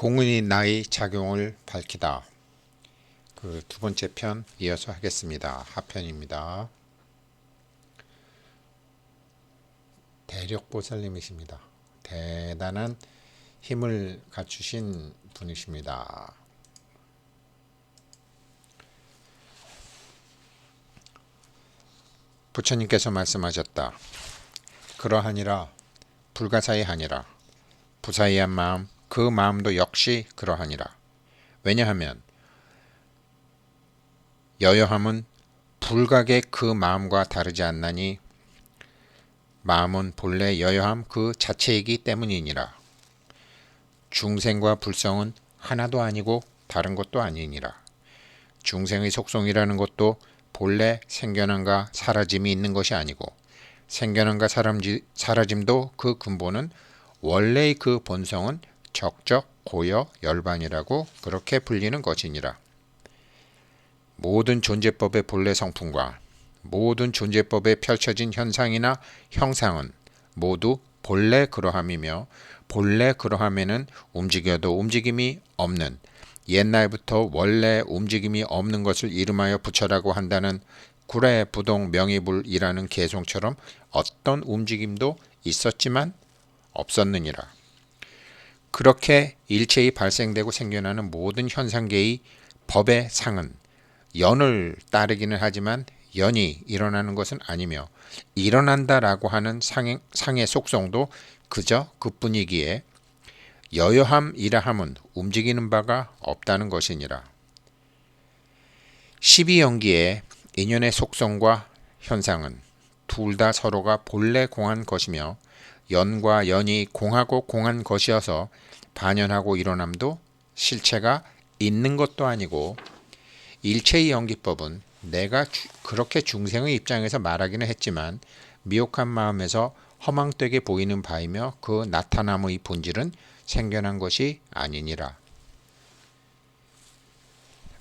공은이 나의 작용을 밝히다. 그 두 번째 편 이어서 하겠습니다. 하편입니다. 대력보살님이십니다. 대단한 힘을 갖추신 분이십니다. 부처님께서 말씀하셨다. 그러하니라 불가사의하니라. 부사의한 마음 그 마음도 역시 그러하니라. 왜냐하면 여여함은 불각의 그 마음과 다르지 않나니 마음은 본래 여여함 그 자체이기 때문이니라. 중생과 불성은 하나도 아니고 다른 것도 아니니라. 중생의 속성이라는 것도 본래 생겨남과 사라짐이 있는 것이 아니고 생겨남과 사라짐도 그 근본은 원래의 그 본성은 적적 고여 열반이라고 그렇게 불리는 것이니라. 모든 존재법의 본래 성품과 모든 존재법에 펼쳐진 현상이나 형상은 모두 본래 그러함이며 본래 그러함에는 움직여도 움직임이 없는 옛날부터 원래 움직임이 없는 것을 이름하여 부처라고 한다는 구례 부동 명의불이라는 개송처럼 어떤 움직임도 있었지만 없었느니라. 그렇게 일체의 발생되고 생겨나는 모든 현상계의 법의 상은 연을 따르기는 하지만 연이 일어나는 것은 아니며 일어난다라고 하는 상의 속성도 그저 그뿐이기에 여여함이라 함은 움직이는 바가 없다는 것이니라. 12연기의 인연의 속성과 현상은 둘 다 서로가 본래 공한 것이며 연과 연이 공하고 공한 것이어서 반연하고 일어남도 실체가 있는 것도 아니고 일체의 연기법은 내가 그렇게 중생의 입장에서 말하기는 했지만 미혹한 마음에서 허망되게 보이는 바이며 그 나타남의 본질은 생겨난 것이 아니니라.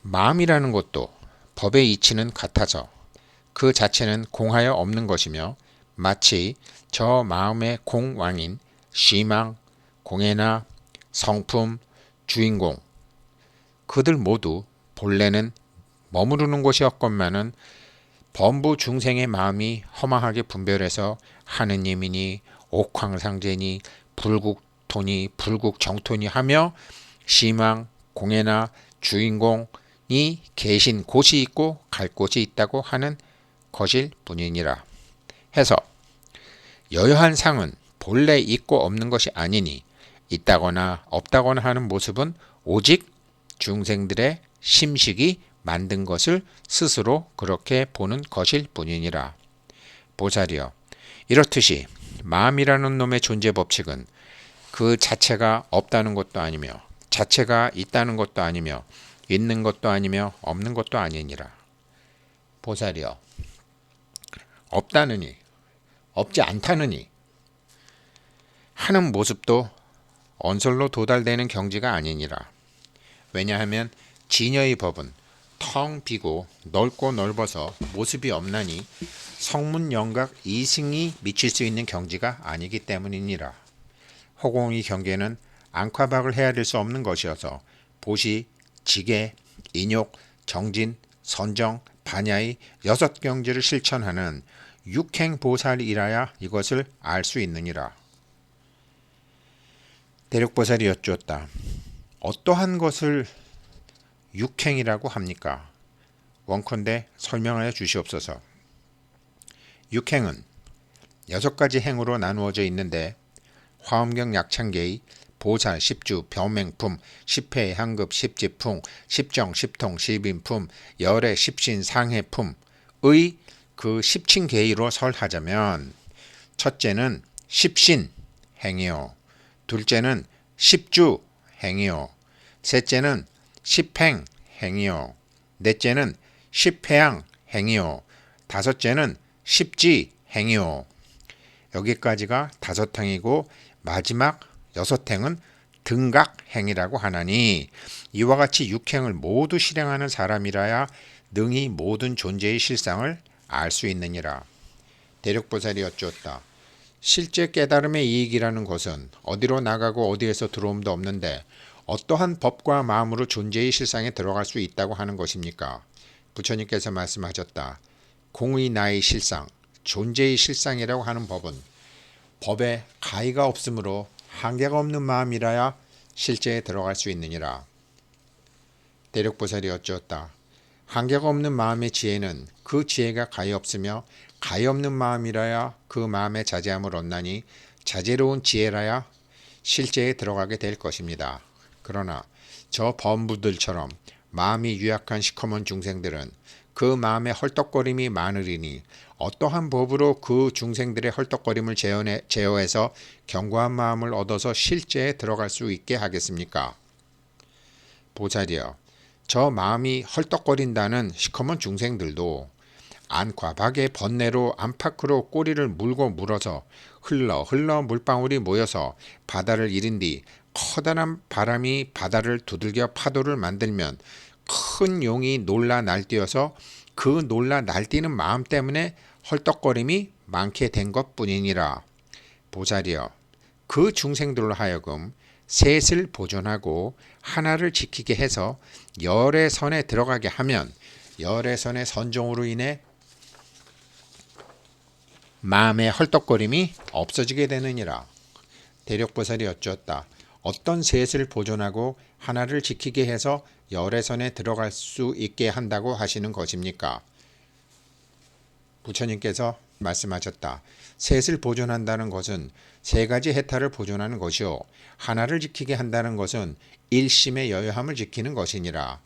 마음이라는 것도 법의 이치는 같아서 그 자체는 공하여 없는 것이며 마치 저 마음의 공왕인 시망, 공예나 성품, 주인공 그들 모두 본래는 머무르는 곳이었건만은 범부 중생의 마음이 허망하게 분별해서 하느님이니 옥황상제니 불국토니 불국정토니 하며 시망, 공예나 주인공이 계신 곳이 있고 갈 곳이 있다고 하는 것일 뿐이니라. 해서 여여한 상은 본래 있고 없는 것이 아니니 있다거나 없다거나 하는 모습은 오직 중생들의 심식이 만든 것을 스스로 그렇게 보는 것일 뿐이니라. 보살이여, 이렇듯이 마음이라는 놈의 존재 법칙은 그 자체가 없다는 것도 아니며 자체가 있다는 것도 아니며 있는 것도 아니며 없는 것도 아니니라. 보살이여, 없다느니 없지 않다느니 하는 모습도 언설로 도달되는 경지가 아니니라. 왜냐하면 진여의 법은 텅 비고 넓고 넓어서 모습이 없나니 성문영각 이승이 미칠 수 있는 경지가 아니기 때문이니라. 허공의 경계는 앙화박을 헤아릴 수 없는 것이어서 보시, 지계, 인욕, 정진, 선정, 반야의 6경지를 실천하는 육행보살이라야 이것을 알 수 있느니라. 대력보살이 여쭈었다. 어떠한 것을 육행이라고 합니까? 원컨대 설명하여 주시옵소서. 육행은 6가지 행으로 나누어져 있는데 화엄경 약창계의 보살, 십주, 병맹품, 십회, 향급, 십지풍, 십정, 십통, 십인품, 열애, 십신, 상해품의 그 십칭계의로 설하자면 첫째는 십신 행이요, 둘째는 십주 행이요, 셋째는 십행 행이요, 넷째는 십회양 행이요, 다섯째는 십지 행이요. 여기까지가 5행이고 마지막 6행은 등각 행이라고 하나니 이와 같이 6행을 모두 실행하는 사람이라야 능히 모든 존재의 실상을 알 수 있느니라. 대력보살이 여쭈었다. 실제 깨달음의 이익이라는 것은 어디로 나가고 어디에서 들어옴도 없는데 어떠한 법과 마음으로 존재의 실상에 들어갈 수 있다고 하는 것입니까? 부처님께서 말씀하셨다. 공의 나의 실상, 존재의 실상이라고 하는 법은 법에 가히가 없으므로 한계가 없는 마음이라야 실제에 들어갈 수 있느니라. 대력보살이 어쩌었다. 한계가 없는 마음의 지혜는 그 지혜가 가히 없으며 가히 없는 마음이라야 그 마음의 자제함을 얻나니 자제로운 지혜라야 실제에 들어가게 될 것입니다. 그러나 저 범부들처럼 마음이 유약한 시커먼 중생들은 그 마음의 헐떡거림이 많으리니 어떠한 법으로 그 중생들의 헐떡거림을 제어해서 견고한 마음을 얻어서 실제에 들어갈 수 있게 하겠습니까? 보살이여, 저 마음이 헐떡거린다는 시커먼 중생들도 안과박의 번뇌로 안팎으로 꼬리를 물고 물어서 흘러 물방울이 모여서 바다를 이른 뒤 커다란 바람이 바다를 두들겨 파도를 만들면 큰 용이 놀라 날뛰어서 그 놀라 날뛰는 마음 때문에 헐떡거림이 많게 된 것뿐이니라. 보살이여, 그 중생들로 하여금 셋을 보존하고 하나를 지키게 해서 열의 선에 들어가게 하면 열의 선의 선종으로 인해 마음의 헐떡거림이 없어지게 되느니라. 대력보살이 여쭈었다. 어떤 셋을 보존하고 하나를 지키게 해서 열의 선에 들어갈 수 있게 한다고 하시는 것입니까? 부처님께서 말씀하셨다. 셋을 보존한다는 것은 세 가지 해탈을 보존하는 것이요, 하나를 지키게 한다는 것은 일심의 여여함을 지키는 것이니라.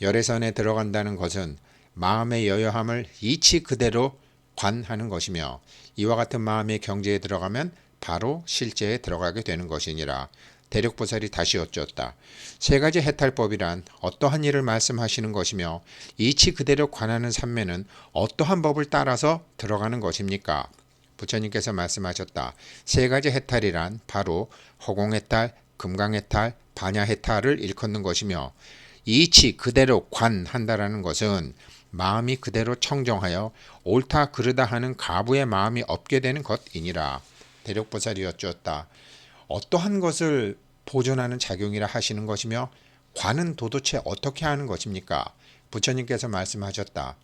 열의 선에 들어간다는 것은 마음의 여여함을 이치 그대로 관하는 것이며 이와 같은 마음의 경지에 들어가면 바로 실제에 들어가게 되는 것이니라. 대력보살이 다시 여쭈었다. 세 가지 해탈법이란 어떠한 일을 말씀하시는 것이며 이치 그대로 관하는 삼매는 어떠한 법을 따라서 들어가는 것입니까? 부처님께서 말씀하셨다. 세 가지 해탈이란 바로 허공해탈, 금강해탈, 반야해탈을 일컫는 것이며 이치 그대로 관한다라는 것은 마음이 그대로 청정하여 옳다 그르다 하는 가부의 마음이 없게 되는 것이니라. 대력보살이 여쭈었다. 어떠한 것을 보존하는 작용이라 하시는 것이며 관은 도대체 어떻게 하는 것입니까? 부처님께서 말씀하셨다.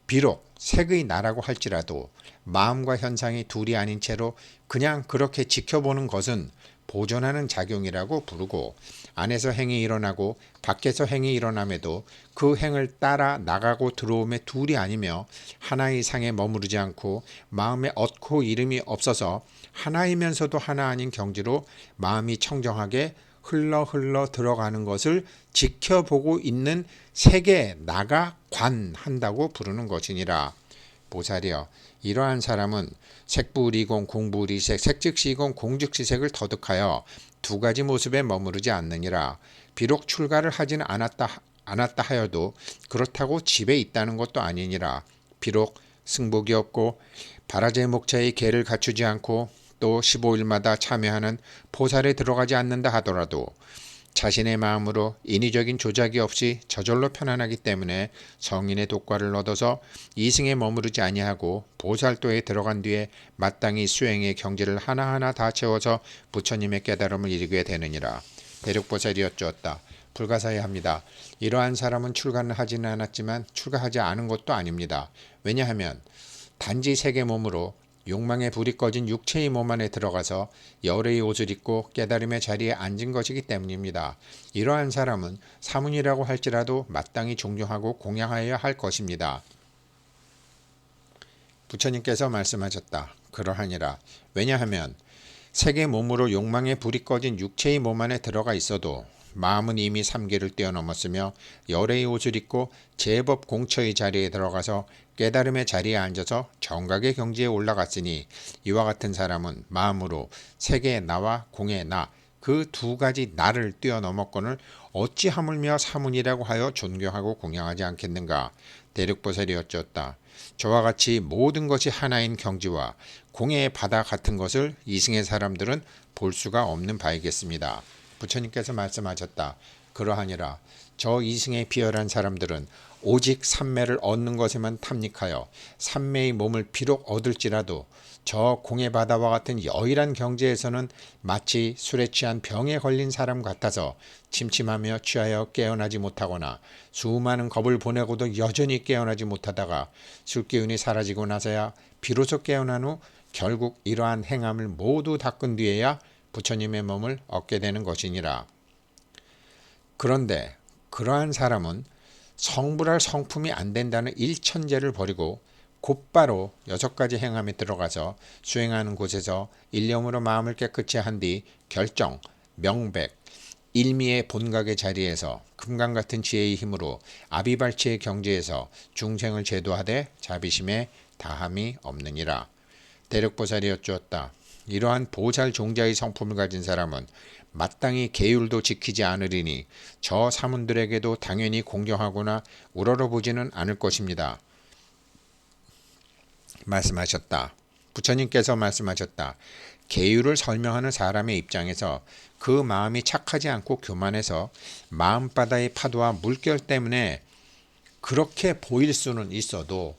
비록 색의 나라고 할지라도 마음과 현상이 둘이 아닌 채로 그냥 그렇게 지켜보는 것은 보존하는 작용이라고 부르고, 안에서 행이 일어나고 밖에서 행이 일어남에도 그 행을 따라 나가고 들어옴에 둘이 아니며 하나의 상에 머무르지 않고 마음에 얻고 이름이 없어서 하나이면서도 하나 아닌 경지로 마음이 청정하게 흘러 들어가는 것을 지켜보고 있는 세계 나가 관한다고 부르는 것이니라. 보살이여, 이러한 사람은 색부리공 공부리색 색즉시공 공즉시색을 터득하여 두 가지 모습에 머무르지 않느니라. 비록 출가를 하지는 않았다 하여도 그렇다고 집에 있다는 것도 아니니라. 비록 승복이 없고 바라제 목차의 계를 갖추지 않고 또 15일마다 참여하는 포살에 들어가지 않는다 하더라도 자신의 마음으로 인위적인 조작이 없이 저절로 편안하기 때문에 성인의 독과를 얻어서 이승에 머무르지 아니하고 보살도에 들어간 뒤에 마땅히 수행의 경지를 하나하나 다 채워서 부처님의 깨달음을 이루게 되느니라. 대륙보살이 여쭈었다. 불가사의합니다. 이러한 사람은 출가는 하지는 않았지만 출가하지 않은 것도 아닙니다. 왜냐하면 단지 색의 몸으로 욕망의 불이 꺼진 육체의 몸 안에 들어가서 열의 옷을 입고 깨달음의 자리에 앉은 것이기 때문입니다. 이러한 사람은 사문이라고 할지라도 마땅히 존경하고 공양하여야 할 것입니다. 부처님께서 말씀하셨다. 그러하니라. 왜냐하면 색의 몸으로 욕망의 불이 꺼진 육체의 몸 안에 들어가 있어도 마음은 이미 삼계를 뛰어넘었으며 열의 옷을 입고 제법 공처의 자리에 들어가서 깨달음의 자리에 앉아서 정각의 경지에 올라갔으니 이와 같은 사람은 마음으로 색의 나와 공의 나, 그 두 가지 나를 뛰어넘었거늘 어찌 하물며 사문이라고 하여 존경하고 공양하지 않겠는가. 대륙보살이 여쭈었다. 저와 같이 모든 것이 하나인 경지와 공의 바다 같은 것을 이승의 사람들은 볼 수가 없는 바이겠습니다. 부처님께서 말씀하셨다. 그러하니라. 저 이승에 비열한 사람들은 오직 삼매를 얻는 것에만 탐닉하여 삼매의 몸을 비록 얻을지라도 저 공의 바다와 같은 여일한 경지에서는 마치 술에 취한 병에 걸린 사람 같아서 침침하며 취하여 깨어나지 못하거나 수많은 겁을 보내고도 여전히 깨어나지 못하다가 술기운이 사라지고 나서야 비로소 깨어난 후 결국 이러한 행함을 모두 닦은 뒤에야 부처님의 몸을 얻게 되는 것이니라. 그런데 그러한 사람은 성불할 성품이 안 된다는 일천제를 버리고 곧바로 6가지 행함에 들어가서 수행하는 곳에서 일념으로 마음을 깨끗이 한 뒤 결정, 명백, 일미의 본각의 자리에서 금강 같은 지혜의 힘으로 아비발치의 경지에서 중생을 제도하되 자비심에 다함이 없느니라. 대력보살이 여쭈었다. 이러한 보살 종자의 성품을 가진 사람은 마땅히 계율도 지키지 않으리니 저 사문들에게도 당연히 공경하거나 우러러보지는 않을 것입니다. 말씀하셨다. 부처님께서 말씀하셨다. 계율을 설명하는 사람의 입장에서 그 마음이 착하지 않고 교만해서 마음바다의 파도와 물결 때문에 그렇게 보일 수는 있어도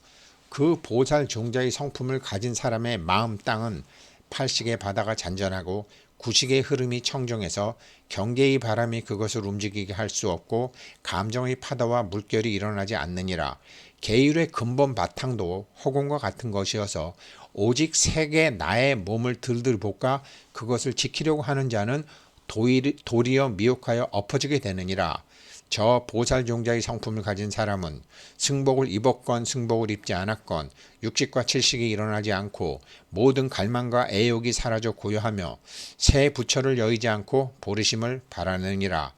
그 보살 종자의 성품을 가진 사람의 마음 땅은 팔식의 바다가 잔잔하고 구식의 흐름이 청정해서 경계의 바람이 그것을 움직이게 할 수 없고 감정의 파도와 물결이 일어나지 않느니라. 계율의 근본 바탕도 허공과 같은 것이어서 오직 세계 나의 몸을 들들 볶아 그것을 지키려고 하는 자는 도리어 미혹하여 엎어지게 되느니라. 저 보살종자의 성품을 가진 사람은 승복을 입었건 승복을 입지 않았건 육식과 칠식이 일어나지 않고 모든 갈망과 애욕이 사라져 고요하며 새 부처를 여의지 않고 보리심을 바라느니라.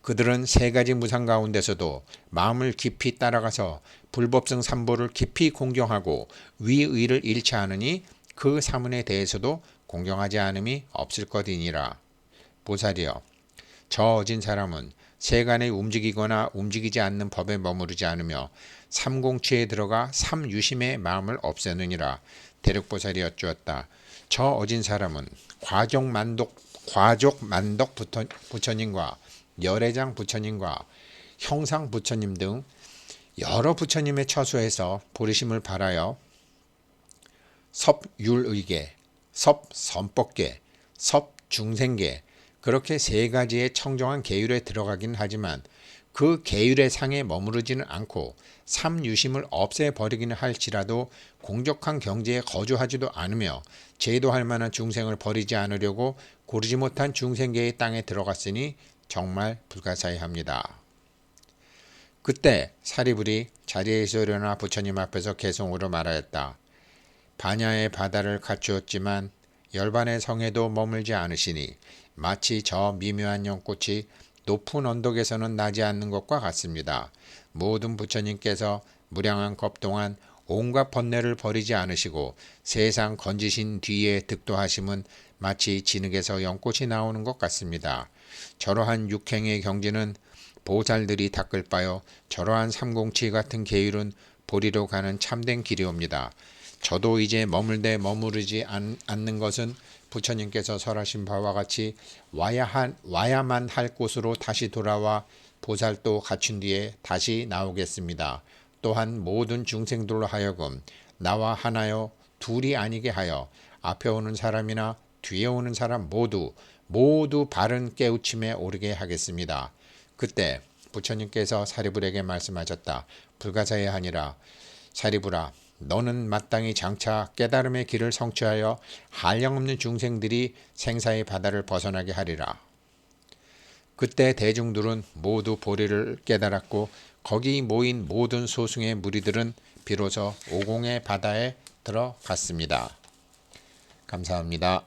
그들은 3가지 무상 가운데서도 마음을 깊이 따라가서 불법성 삼보를 깊이 공경하고 위의를 잃지 않으니 그 사문에 대해서도 공경하지 않음이 없을 것이니라. 보살이여, 저 어진 사람은 세간에 움직이거나 움직이지 않는 법에 머무르지 않으며 삼공치에 들어가 삼유심의 마음을 없애느니라. 대력보살이 여쭈었다. 저 어진 사람은 과족만덕 부처님과 열애장 부처님과 형상 부처님 등 여러 부처님의 처소에서 보리심을 발하여 섭율의계, 섭선법계, 섭중생계 그렇게 3가지의 청정한 계율에 들어가긴 하지만 그 계율의 상에 머무르지는 않고 삼유심을 없애버리기는 할지라도 공적한 경지에 거주하지도 않으며 제도할 만한 중생을 버리지 않으려고 고르지 못한 중생계의 땅에 들어갔으니 정말 불가사의합니다. 그때 사리불이 자리에서 일어나 부처님 앞에서 개송으로 말하였다. 반야의 바다를 갖추었지만 열반의 성에도 머물지 않으시니 마치 저 미묘한 연꽃이 높은 언덕에서는 나지 않는 것과 같습니다. 모든 부처님께서 무량한 급 동안 온갖 번뇌를 버리지 않으시고 세상 건지신 뒤에 득도하심은 마치 진흙에서 연꽃이 나오는 것 같습니다. 저러한 육행의 경지는 보살들이 닦을 바요 저러한 삼공치 같은 계율은 보리로 가는 참된 길이옵니다. 저도 이제 머무르지 않는 것은 부처님께서 설하신 바와 같이 와야만 할 곳으로 다시 돌아와 보살도 갖춘 뒤에 다시 나오겠습니다. 또한 모든 중생들로 하여금 나와 하나요 둘이 아니게 하여 앞에 오는 사람이나 뒤에 오는 사람 모두 바른 깨우침에 오르게 하겠습니다. 그때 부처님께서 사리불에게 말씀하셨다. 불가사의하니라. 사리불아, 너는 마땅히 장차 깨달음의 길을 성취하여 한량없는 중생들이 생사의 바다를 벗어나게 하리라. 그때 대중들은 모두 보리를 깨달았고 거기 모인 모든 소승의 무리들은 비로소 오공의 바다에 들어갔습니다. 감사합니다.